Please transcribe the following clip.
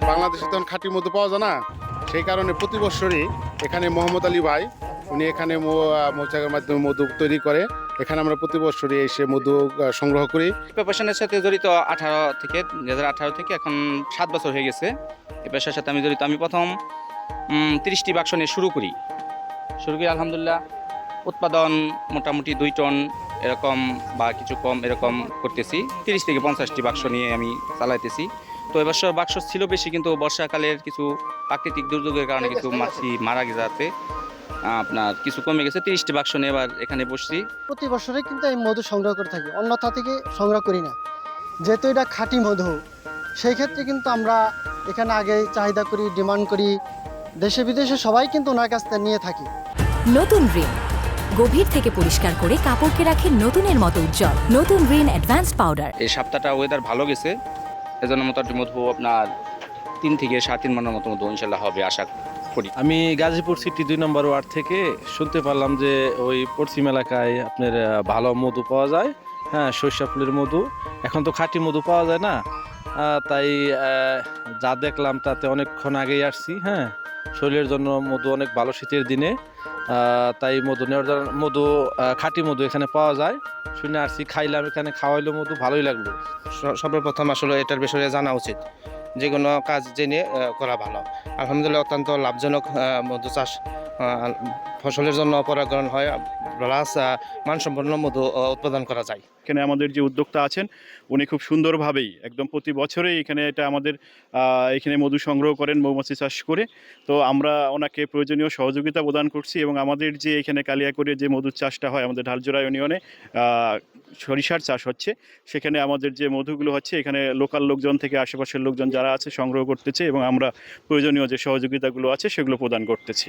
বাংলাদেশে তখন খাঁটি মধু পাওয়া যায় না, সেই কারণে প্রতি বছরই এখানে মোহাম্মদ আলী ভাই উনি এখানে মৌচাকের মাধ্যমে মধু তৈরি করে। এখানে আমরা প্রতি বছরই এসে মধু সংগ্রহ করি। প্রফেশনের সাথে জড়িত 2018 থেকে এখন 7 বছর হয়ে গেছে। এই পেশার সাথে আমি জড়িত। আমি প্রথম 30টি বাক্স নিয়ে শুরু করি। আলহামদুলিল্লাহ উৎপাদন মোটামুটি 2 টন এরকম বা কিছু কম এরকম করতেছি। 30 থেকে 50টি বাক্স নিয়ে আমি চালাইতেছি। তো এবছর বাক্স ছিল বেশি, কিন্তু বর্ষাকালের কিছু প্রাকৃতিক দুর্যোগের কারণে কিছু মাছি মারা যাতে আপনার কিছু কমে গেছে। 30টি বাক্স নিয়ে এবার এখানে বসছি। প্রতি বছরে কিন্তু এই মধু সংগ্রহ করে থাকি, অন্যথা থেকে সংগ্রহ করি না। যেহেতু এটা খাঁটি মধু, সেই ক্ষেত্রে কিন্তু আমরা এখানে আগে চাহিদা করি, ডিমান্ড করি। দেশে বিদেশে সবাই কিন্তু ওনার কাছ থেকে নিয়ে থাকি। নতুন রিন গভীর থেকে পরিষ্কার করে কাপড়কে রাখে নতুনের মতো উজ্জ্বল। নতুন রিন অ্যাডভান্সড পাউডার। এই সপ্তাহটা ওয়েদার ভালো গেছে, এজন্য মোটামুটি মধু আপনার 3 থেকে 3.5 মনের মতো মধু ইনশাল্লাহ হবে আশা করি। আমি গাজীপুর সিটি 2 নম্বর ওয়ার্ড থেকে শুনতে পারলাম যে ওই পশ্চিম এলাকায় আপনার ভালো মধু পাওয়া যায়। হ্যাঁ, সরিষা ফুলের মধু। এখন তো খাঁটি মধু পাওয়া যায় না, তাই যা দেখলাম তাতে অনেকক্ষণ আগেই আসছি। হ্যাঁ, শরীরের জন্য মধু অনেক ভালো শীতের দিনে, তাই মধু নেওয়ার জন্য খাঁটি মধু এখানে পাওয়া যায় শুনে আসছি। খাইলাম, এখানে খাওয়াইলো মধু, ভালোই লাগলো। সর্বপ্রথম আসলে এটার বিষয়ে জানা উচিত, যে কোনো কাজ জেনে করা ভালো। আলহামদুলিল্লাহ অত্যন্ত লাভজনক মধু চাষ, ফসলের জন্য পরাগায়ন হয়, প্লাস মানসম্পন্ন মধু উৎপাদন করা যায়। এখানে আমাদের যে উদ্যোক্তা আছেন উনি খুব সুন্দরভাবেই একদম প্রতি বছরেই এখানে আমাদের এখানে মধু সংগ্রহ করেন মৌমাছি চাষ করে। তো আমরা ওনাকে প্রয়োজনীয় সহযোগিতা প্রদান করছি, এবং আমাদের যে এখানে কালিয়াকৈরে যে মধুর চাষটা হয় আমাদের ঢালজোড়া ইউনিয়নে সরিষার চাষ হচ্ছে, সেখানে আমাদের যে মধুগুলো হচ্ছে এখানে লোকাল লোকজন থেকে আশেপাশের লোকজন যারা আছে সংগ্রহ করতেছে, এবং আমরা প্রয়োজনীয় যে সহযোগিতাগুলো আছে সেগুলো প্রদান করতেছি।